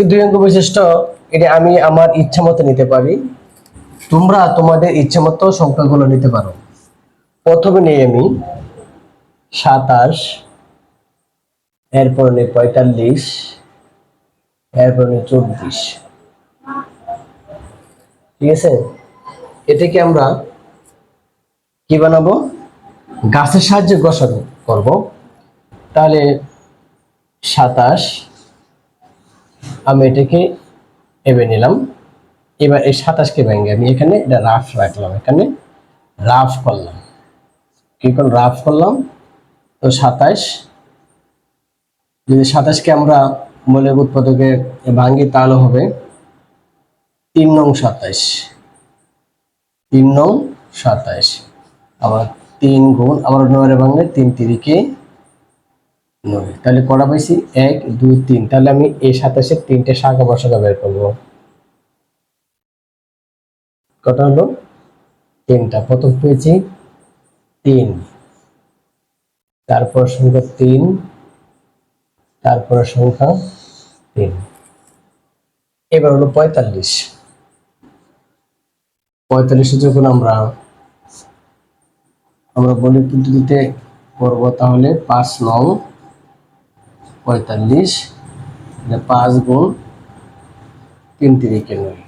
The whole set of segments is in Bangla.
দুই অঙ্ক বৈশিষ্ট্য এটা আমি আমার ইচ্ছা মতো নিতে পারি, তোমরা তোমাদের ইচ্ছা মতো সংখ্যাগুলো নিতে পারো। প্রথমে নেই আমি 27, এরপর নেই 45, এরপর নেই 24। ঠিক আছে, এটাকে আমরা কি বানাবো, গাছের সাহায্যে গসাগু করব। তাহলে 27 আমি এটাকে এবে নিলাম। এবার এই 27কে ভেঙে আমি এখানে এটা রাফ রাখলাম, এখানে রাফ করলাম। কি করলাম? রাফ করলাম। তো 27, যদি 27কে আমরা মৌলিক পদকে ভাঙি তাহলে হবে 3 নং 27, 3 নং 27। আবার 3 গুণ আবার 9 ভাঙলে 3 তিরিকে 9। তাহলে কটা পাইছি? 1 2 3। তাহলে আমি এই 27-এর 3টে শাখা প্রশাখা বের করবো। কটা হলো? 3টা। প্রথম পেয়েছি 3, তারপর সংখ্যা 3, তারপর সংখ্যা 3। এবার হলো 45। 45 যখন আমরা বলি পদ্ধতিতে করব, তাহলে 5 নং 45, 5 গুণ 3 তিরিকে 9।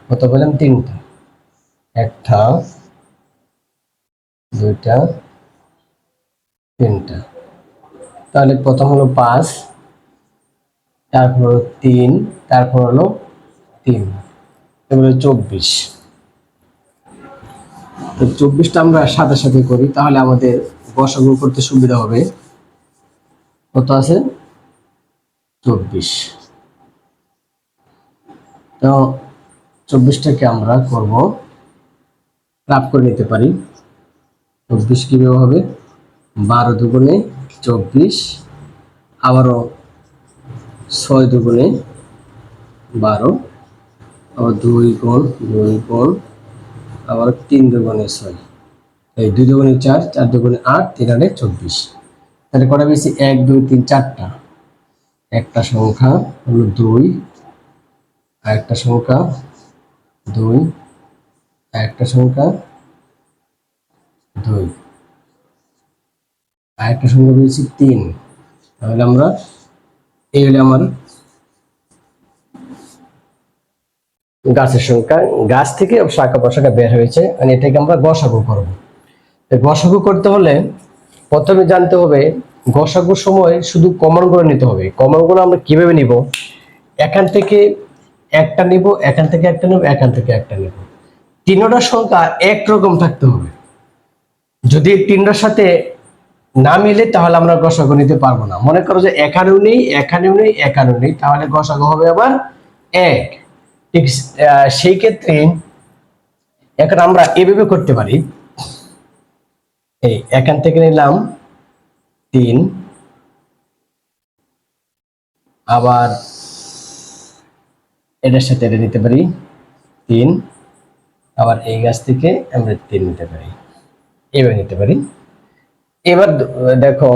কত পেলাম? 3টা। একটা, দুইটা, 3টা। তাহলে প্রথম হলো 5, তারপর হলো 3, তারপর হলো 3, এবারে 24। তো 24টা আমরা সাথে সাথে করি, তাহলে আমাদের গসাগু করতে সুবিধা হবে। কত আছে? 24। তো 24টাকে আমরা করব, রাফ করে নিতে পারি। 24 কিভাবে হবে? 12 দুগুণে 24, আবারও 6 দুগুণে 12, আবার 2 গুণ 2 গুণ, আবার 3 দুগুণে 6, এই 2 দুগুণে 4, 4 দুগুণে 8, 3 আনে 24। তাহলে কটা বেশি? 1 2 3 4টা। একটা সংখ্যা হলো 2, আর একটা সংখ্যা 2, আর একটা সংখ্যা 2, আর একটা সংখ্যা পেয়েছি 3। তাহলে আমরা এই হলে আমার গাছের সংখ্যা। গাছ থেকে শাখা প্রশাখা বের হয়েছে, মানে এটাকে আমরা গসাগু করব। গসাগু করতে হলে প্রথমে জানতে হবে গসাগুর সময় শুধু কমন গুলো নিতে হবে। কমন গুলো আমরা কিভাবে নিব? এখান থেকে একটা নিব, এখান থেকে একটা নিব, এখান থেকে একটা নিব। তিনটা সংখ্যা একরকম থাকতে হবে। যদি তিনটার সাথে না মিলে তাহলে আমরা গসাগু নিতে পারবো না। মনে করো যে এখানেও নেই, এখানেও নেই, এখানেও নেই, তাহলে গসাগু হবে আবার 1। ঠিক সেই ক্ষেত্রে এখন আমরা এভাবে করতে পারি। এই এখান থেকে নিলাম 3, আবার এটার সাথে এটা নিতে পারি 3, আবার এই গাছ থেকে আমরা 3 নিতে পারি, এভাবে নিতে পারি। এবার দেখো,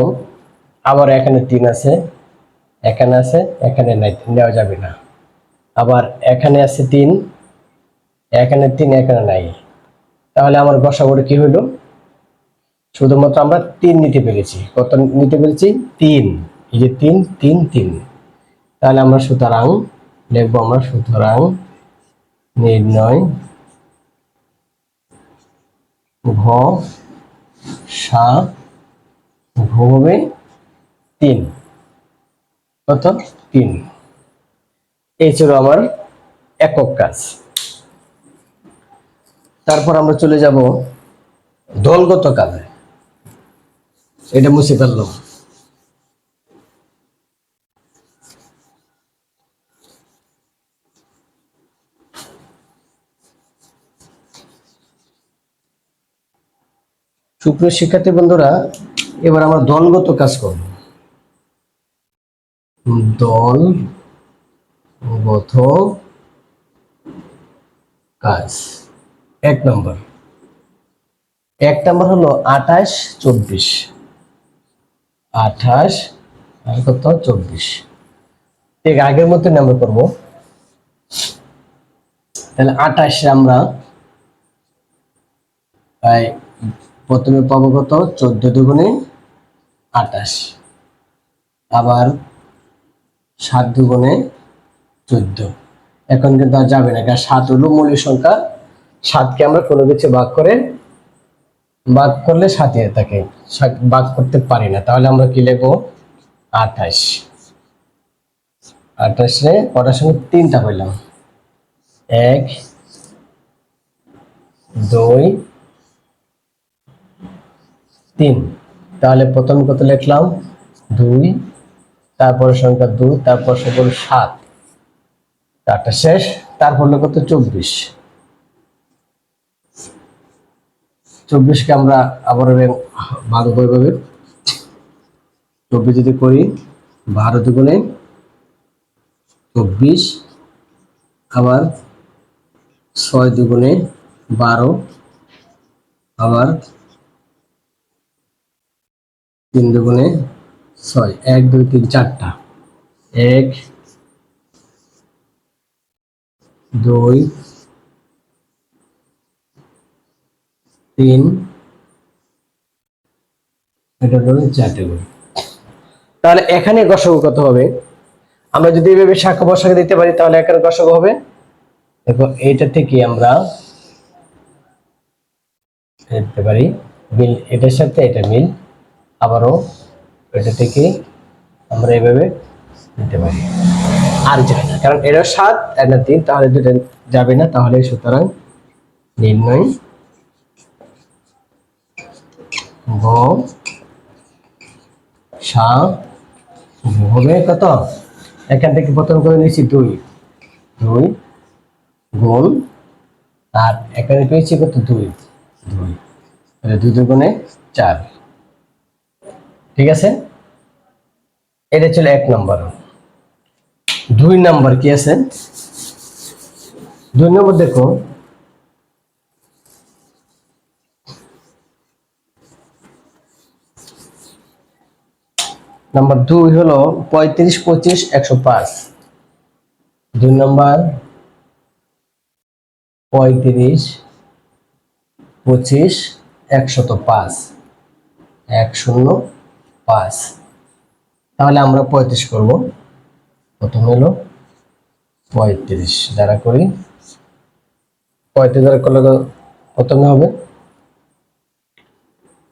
আবার এখানে 3 আছে, এখানে আছে, এখানে নেওয়া যাবে না। আবার এখানে আছে 3, এখানে 3, এখানে নাই। তাহলে আমার গসাগুটা কি হলো? শুধুমাত্র আমরা 3 নিতে পেরেছি। কত নিতে পেরেছি? 3। এই যে 3 3 3। তাহলে আমরা সুতরাং লিখবো, আমরা সুতরাং নির্ণয় ঘ সা ঘ হবে 3। কত? 3। এই ছিল আমার একক কাজ। তারপর আমরা চলে যাব দলগত কাজে। এটা মুছে ফেললাম। সুপ্রিয় শিক্ষার্থী বন্ধুরা, এবার আমরা দলগত কাজ করব। দলগত কাজ 1 নম্বর। 1 নম্বর হলো 28 24। 28 আর কত? 24। ঠিক আগের মতন আমরা করব। তাহলে 28 আমরা প্রথমে পাবো কত, 14 দুগুণে 28, আবার 7 দুগুণে 14। এখন কিন্তু আর যাবে না, কারণ 7 হলো মৌলিক সংখ্যা, 7কে আমরা কোনো কিছু ভাগ করলে 7 থাকে, ভাগ করতে পারি না। তাহলে আমরা কি লিখবো, 28। 28 রে কটার সঙ্গে 3টা পেলাম, 1 2 3। তাহলে প্রথম কত লিখলাম, 2, তারপর সংখ্যা 2, তারপর সকল 7, তারটা শেষ। তারপর হলো কত, 24। 24কে আমরা আবার ভাঙবো এভাবে। 24 যদি করি, 12 দুগুণে 24, আবার 6 দুগুণে 12, আবার 3 দুগুণে 6, 1 2 3 4টা, 1 2 3, এটা হলো 4টে গুণ। তাহলে এখানে গসাগু কত হবে, আমরা যদি এইভাবে শাখা বসাকে দিতে পারি তাহলে এখানে গসাগু হবে, দেখো এইটা থেকে আমরা দিতে পারি মিল, এটার সাথে এটা মিল, আবারও এটা থেকে আমরা এইভাবে দিতে পারি, আর যায় না, কারণ এটা 7 এটা 3, তাহলে দুটো যাবে না। তাহলে সুতরাং নির্ণয় গ সা হবে কত, এখান থেকে প্রথম করে নিয়েছি 2 গুণ, আর এখানে পেয়েছি কত, 2 2 দুগুণে 4। ঠিক আছে, এটা ছিল 1 নম্বর। 2 নম্বর কি আছে, 2 নম্বর দেখো, নাম্বার 2 হলো 35 25 105। 2 নম্বর 35 25 105 105। তাহলে আমরা 35 করব। প্রথম হলো 35 দ্বারা করি, 35 দ্বারা করলে প্রথমে হবে,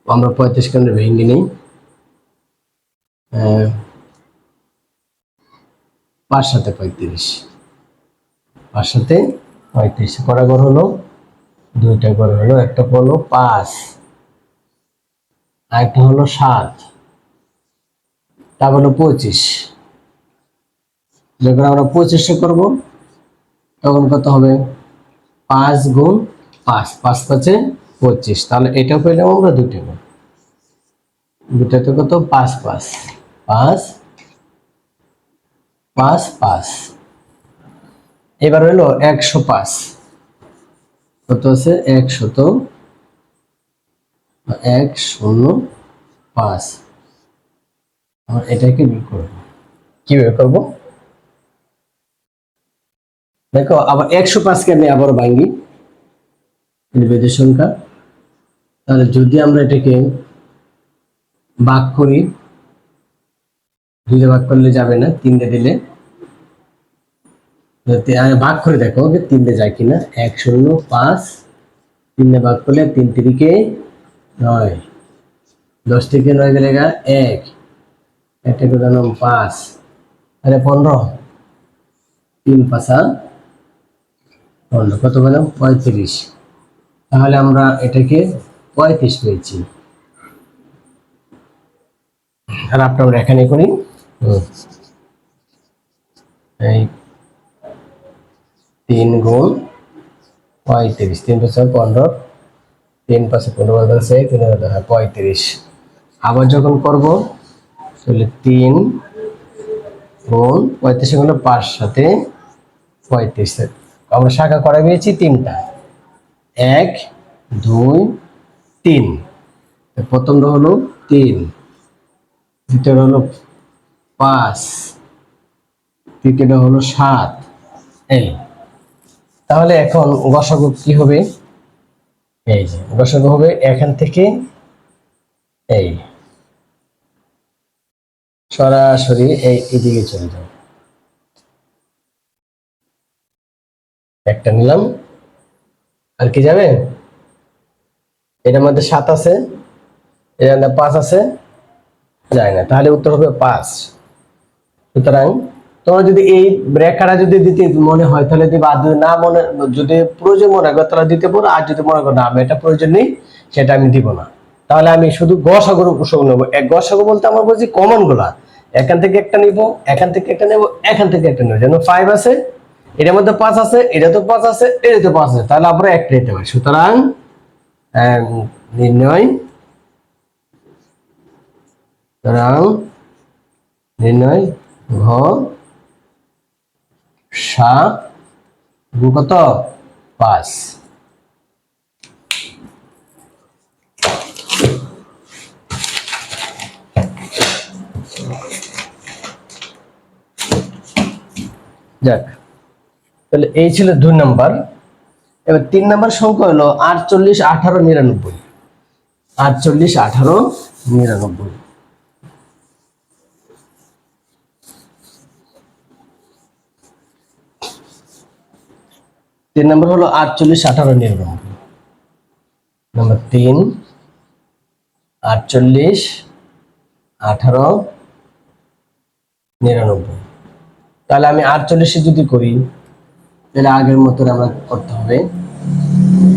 আমরা 35 কে ভেঙে নিই, 5 সাথে 35, 5 সাথে 35 কটা ঘর হলো, 2টা ঘর হলো, একটা হলো 5 আর একটা হলো 7, তারপর হলো 25। যখন আমরা 25 করবো তখন কত হবে, 5 গুণ 5, 5 5 25। তাহলে এটাও পেলাম আমরা 2টা গুণ, দুটাতে কত, 5 5 5 5 5। এবার হলো 105, কত আছে, 105। আমরা এটাকে বের করবো, কিভাবে করবো দেখো, আবার 105কে আমি আবার ভাঙি বেদের সংখ্যা। তাহলে যদি আমরা এটাকে ভাগ করি, 2 ভাগ করলে যাবে না, 3 দিলে, ভাগ করে দেখো 3 যায় কিনা, 105 3 ভাগ করলে 3 3 9, 10 থেকে 9 গেলে 1, একটা করে নাম 5, আরে 15, 3 5 15, কত পেলাম, 35। তাহলে আমরা এটাকে 35 পেয়েছি। আর আপনারা এখানে করি, এই 3 গুণ 35, 3 5 15, 3 5 15 আছে, 3 35। আবার যখন করব তাহলে 3 গুণ 35 গুণ 5 সাথে 35, আমরা শাখা করে পেয়েছি 3টা, 1 2 3। প্রথমটা হলো 3, দ্বিতীয়টা হলো 5, তৃতীয়টা হলো 7। এই তাহলে এখন গসাগু কি হবে? এই যে গসাগু হবে এখান থেকে এই সরাসরি এইদিকে চলে যাও। একটা নিলাম, আর কি যাবে? এটার মধ্যে 7 আছে, এটার মধ্যে 5 আছে, যায় না, তাহলে উত্তর হবে 5। সুতরাং তোমরা যদি এই রেখাটা যদি দিতে মনে হয় তাহলে দিবা, আর যদি না মনে, যদি প্রয়োজন মনে হয় তাহলে দিতে পারো, আর যদি মনে করো না আমি এটা প্রয়োজন নেই সেটা আমি দিব না, তাহলে আমি শুধু গসাগুর উপসর্গ নেবো। এক গসাগু বলতে আমরা বলছি কমন গুলা, এখান থেকে একটা নিব, এখান থেকে একটা নেব, এখান থেকে একটা নেব। যেন 5 আছে, এটার মধ্যে 5 আছে, এটা তো 5 আছে, এটা তো 5 আছে, তাহলে আমরা একটা নিতে পারি। সুতরাং নির্ণয়, সুতরাং নির্ণয় ঘ সা গু কত? 5। যাক, তাহলে এই ছিল 2 নাম্বার। এবার 3 নাম্বার সংখ্যা হলো 48, 18, 99। 48, 18, 99। 3 নাম্বার হলো 48, 18, 99। নাম্বার 3, 48, 18, 99। তাহলে আমি 48 যদি করি তাহলে আগের মতো আমরা করতে হবে।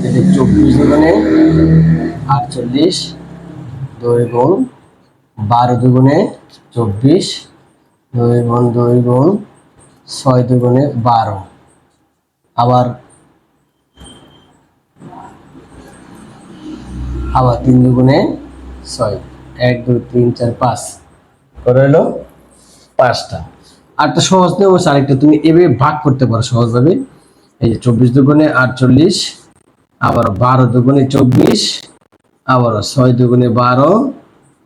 তাহলে 24 দুগুণে 48, 2 গুণ 12 দুগুণে 24, 2 গুণ 2 গুণ 6 দুগুণে 12, আবার 3 দুগুণে 6, 1 2 3 4 5 করে হলো 5টা। আরটা সহজ নেই, ও আরেকটা তুমি এভাবে ভাগ করতে পারো সহজভাবে। এই যে 24 দুগুণে 48, আবার 12 দুগুণে 24, আবার 6 দুগুণে 12,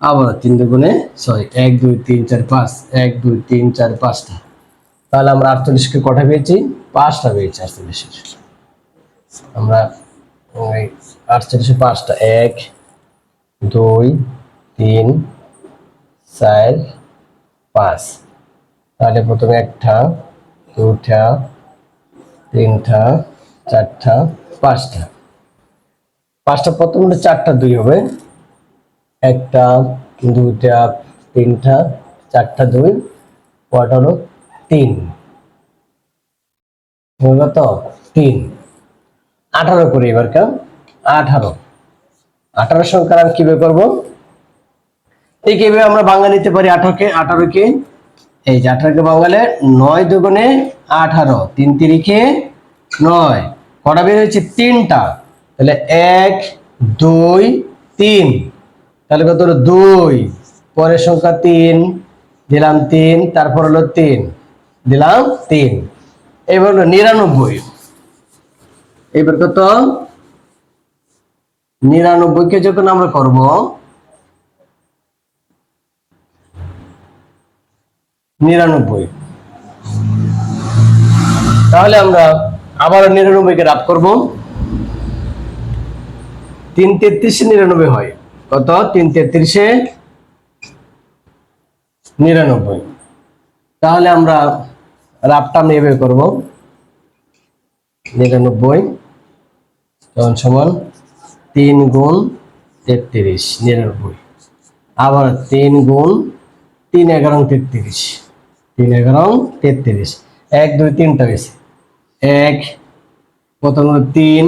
আবার 3 দুগুণে 6, 1 2 3 4 5, 1 2 3 4 5টা। তাহলে আমরা 48কে কটা পেয়েছি? 5টা পেয়েছি 48। আমরা 48 5টা, 1 2 3 4 5। তাহলে প্রথমে 1টা 2টা 3টা 4টা 5টা। 5টা প্রথম 4টা 2 হবে, 1টা 2টা 3টা 4টা 2, কয়টা হলো? 3। কত? 3। 18 করি এবার। কেউ 18, 18 সংখ্যার আমি কিভাবে করবো? এই কিভাবে আমরা বাংলা নিতে পারি 18কে? এই যে 18কে বাংলালে 9 দুগুণে 18, 3 তিরিখে 9, কটা বের হয়েছে? 3টা। তাহলে 1 2 3, তাহলে কত হলো? 2। পরের সংখ্যা 3 দিলাম, 3, তারপর হলো 3 দিলাম 3। এবার হলো 99। এবার কত? 99কে যখন আমরা করব, তাহলে আমরা আবার 99কে রাত করব। 3 33 99 হয়। কত? 3 33 99। তাহলে আমরা রাতটা নেবে করব। 99 তখন সমান 3 গুণ 33 99, আবার 3 গুণ 3 11 33, 3 11 33, 1 2 3টা বেশি, 1 প্রথম 3,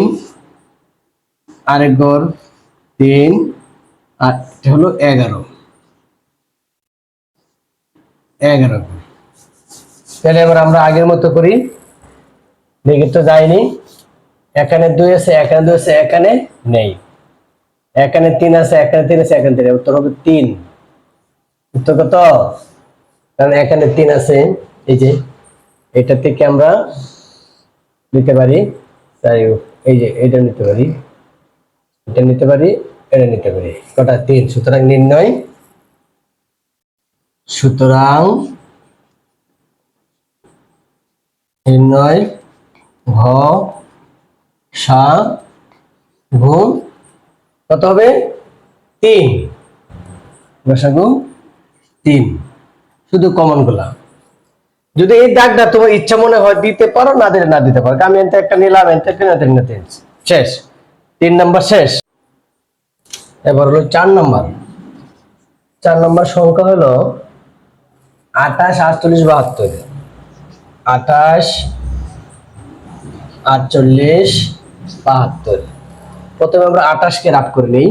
আরেক ঘর 3, আর হলো 11। তাহলে এবার আমরা আগের মতো করি, দেখে তো যায়নি। এখানে 2 আছে, এখানে 2 আছে, এখানে নেই। এখানে 3 আছে, এখানে 3 আছে, এখানে 3, উত্তর হবে 3। উত্তর কত? কারণ এখানে 3 আছে, এই যে এটা থেকে আমরা নিতে পারি, তাই এই যে এটা নিতে পারি, এটা নিতে পারি, এটা নিতে পারি, কটা? 3। সুতরাং নির্ণয়, সুতরাং নির্ণয় ঘ সা গুণ কত হবে 3, গসাগু 3, শুধু কমন গুলা। যদি এই দাগটা তোমার ইচ্ছা মনে হয় দিতে পারো, না দিলে না দিতে পারো। আমি এনতে একটা নিলাম, এনতে একটা নিতে শেষ, 3 নাম্বার শেষ। এবার হলো 4 নাম্বার। 4 নাম্বার সংখ্যা হলো 28, 48, 72। 28, 48, 72। প্রথমে আমরা 28 কে রাফ করে নেই।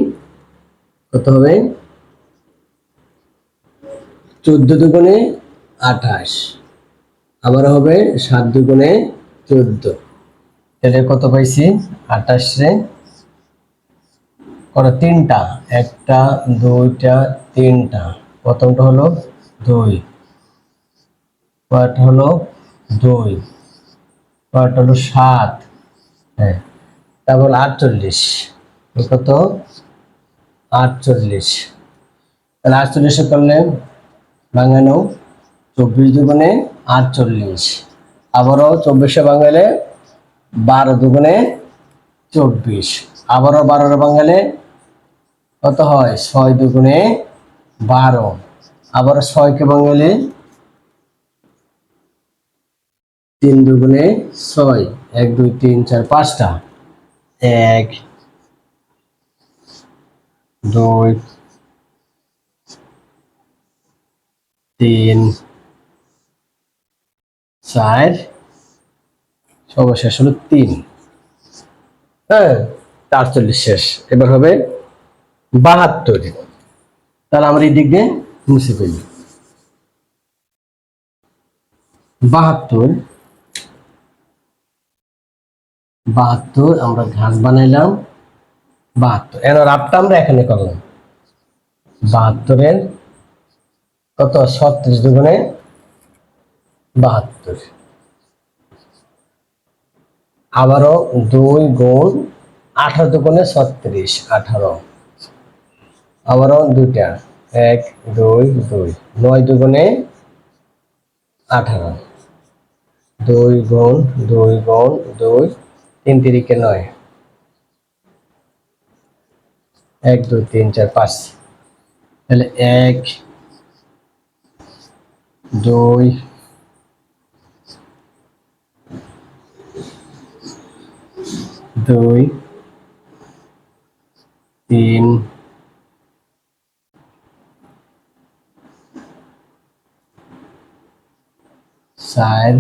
কত হবে 14 দুগুণে 28, আবার হবে 7 দুগুণে 14। তাহলে কত পাইছি 28 রে কত তিনটা, একটা দুইটা তিনটা। প্রথমটা হলো 2, পরেরটা হলো 2, পরেরটা হলো 7, হ্যাঁ, তারপর 48, কত 48। তাহলে 48 করলে ভাঙানো 24 দুগুণে 48, আবারও 24 বাঙালে 12 দুগুণে 24, আবারও 12 বাঙালে কত হয় 6 দুগুণে 12, আবারও 6 কে বাঙালে 3 দুগুণে 6, 1 2 3 4 5টা, 1 2 3 4, সর্বশেষ হলো 3, হ্যাঁ 48 শেষ। এবার হবে 72। তাহলে আমরা এই দিক দিয়ে মুছে ফেলি। 72, 72 আমরা ঘাস বানাইলাম। 72 এর রাফটা আমরা এখানে করলাম। 72 এর কত 36 দুগুণে 72, আবারও 2 গুণ 18 দুগুণে 36, 18, আবারও দুইটা 1 2 2, 9 দুগুণে 18, 2 গুণ 2 গুণ 2, 3 তিরিকে 9, 1 2 3 4 5। তাহলে 1 2 2 3 4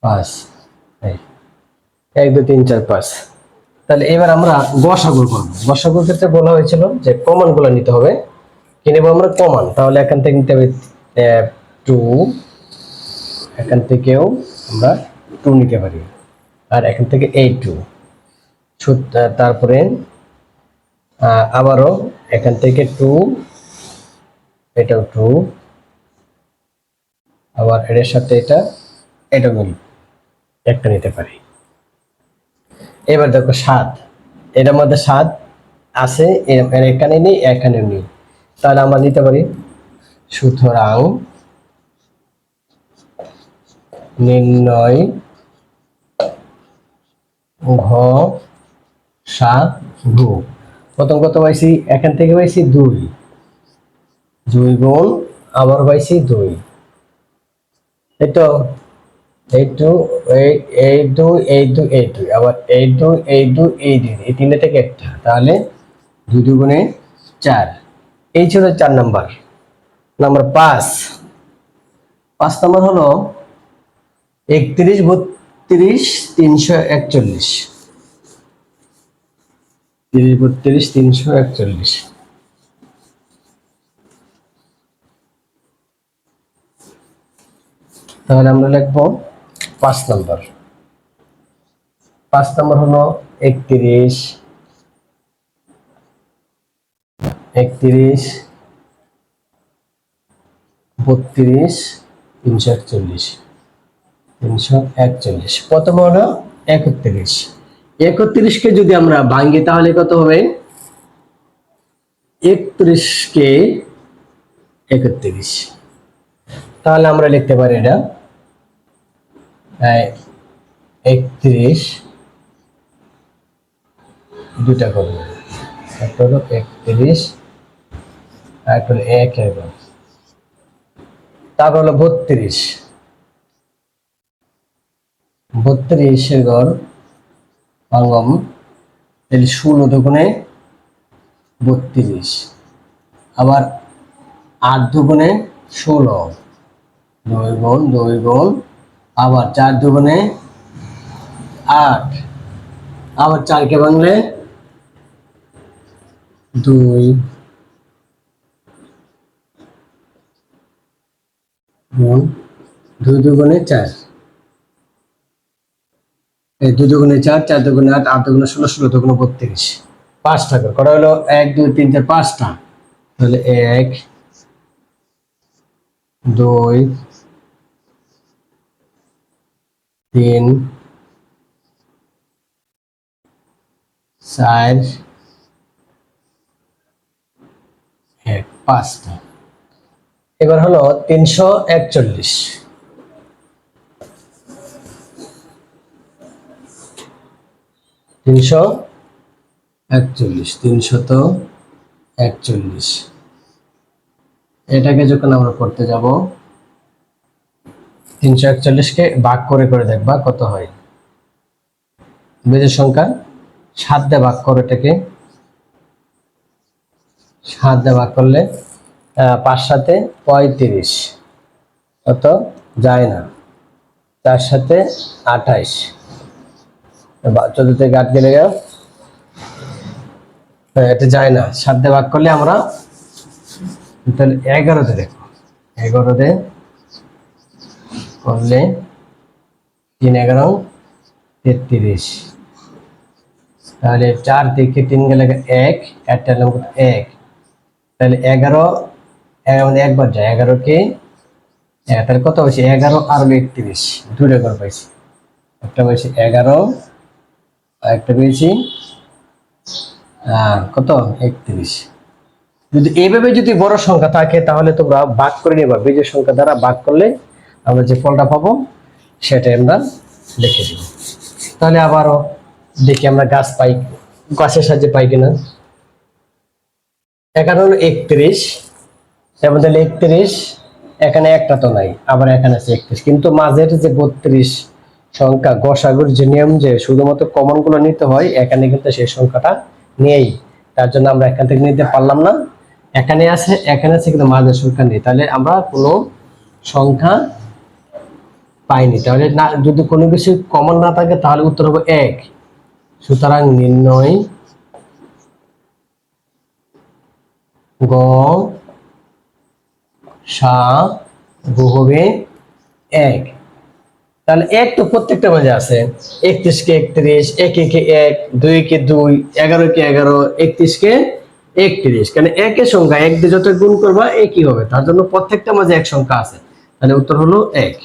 5, 1 2 3 4 5। তাহলে এবার আমরা গসাগু করব। গসাগুর ক্ষেত্রে বলা হয়েছিল যে কমন গুলো নিতে হবে। কি নেব আমরা কমন, তাহলে এখান থেকে নিতে হবে 2, এখান থেকেও আমরা 2 নিতে পারি, আর এখান থেকে এই 2, তারপরে আবারও এখান থেকে 2, এটাও 2, আবার এর সাথে এটা মিল একটা নিতে পারি। এবার দেখো 7, এটার মধ্যে 7 আছে, এখানে নেই এখানেও নেই, তাহলে আমরা নিতে পারি। সুতরাং নির্ণয় ঘ সা গু। প্রথম কত পাইছি, এখান থেকে পাইছি 2, 2 গুণ আবার পাইছি 2, এই তো এই 2 এই 2 এই 2 এই 2, আবার এই 2 এই 2 এই 2, এই তিনটে থেকে একটা, তাহলে 2 দুগুণে 4। এই ছিল 4 নাম্বার। নাম্বার 5 নাম্বার হলো 31 32 341, 30 32 341। তাহলে আমরা লিখবো 5 নাম্বার। 5 নাম্বার হলো 31 32 341, 341। প্রথম হলো 31, 31 কে যদি আমরা ভাঙি তাহলে কত হবে 31 কে 31, তাহলে আমরা লিখতে পারি এটা 31 দুটা করবো, একটা হলো 31 আর একটা হলো 1 এর, তারপর হলো 32 এর ঘর ভাঙম, তাহলে 16 দুগুণে 32, আবার 8 দুগুণে 16, 2 গুণ আবার 4 দুগুণে 8, আবার 4 কে ভাঙলে 2 গুণ 2 দুগুণে 4, এই 2 দুগুণে 4, 4 দুগুণে 8, 8 দুগুণে 16, 16 দুগুণে 32, 5টা করে করা হলো 1 2 3 4 5টা, তাহলে 1 2 3 4 1 5টা। এবার হলো 341, 341, এটাকে যখন আমরা করতে যাব 341 কে ভাগ করে করে দেখবা কত হয়। বেজের সংখ্যা 7 দিয়ে ভাগ করো, এটাকে 7 দিয়ে ভাগ করলে 5 সাথে 35, কত যায় না, 4 সাথে 28, 14 থেকে 8 গেলে গেল, এটা যায় না, 7 দিয়ে ভাগ করলে আমরা তাহলে 11 তে দেখো, 11 তে করলে 3 11 33, তাহলে 4 থেকে 3 গেলে 1, একটা হলো 1, তাহলে 11 একবার যায়, 11 কে তাহলে কত হয়েছে 11 আর 31, দুটো করে পাইছি, একটা পাইছি 11 আর একটা পেয়েছি কত 31। যদি এইভাবে যদি বড় সংখ্যা থাকে তাহলে তোমরা ভাগ করে নিবা, বিজোড় সংখ্যা দ্বারা ভাগ করলে আমরা যে ফলটা পাবো সেটাই আমরা লিখে দিব। তাহলে আবারও দেখি আমরা গাছের সাহায্যে পাই কিনা। এখানে হলো 31, এর মধ্যে 31, এখানে একটা তো নাই, আবার এখানে আছে 31, কিন্তু মাঝের যে 32 সংখ্যা গসাগুর যে নিয়ম যে শুধুমাত্র কমন গুলো নিতে হয়, এখানে কিন্তু সেই সংখ্যাটা নেই, তার জন্য আমরা এখান থেকে নিতে পারলাম না। এখানে আছে কিন্তু মাঝের সংখ্যা নেই, তাহলে আমরা কোনো সংখ্যা পাইনি। তাহলে না, যদি কোনো কিছু কমন না থাকে তাহলে উত্তর হবে 1। সুতরাং নির্ণয় গ সা গু হবে 1। তাহলে 1 তো প্রত্যেকটা মাঝে আছে, 31 কে 31, 1 কে 1, 2 কে 2, 11 কে 11, 31 কে 31, কারণ 1 এর সংখ্যা 1 দিয়ে যত গুণ করবা একই হবে, তার জন্য প্রত্যেকটা মাঝে 1 সংখ্যা আছে, তাহলে উত্তর হলো 1।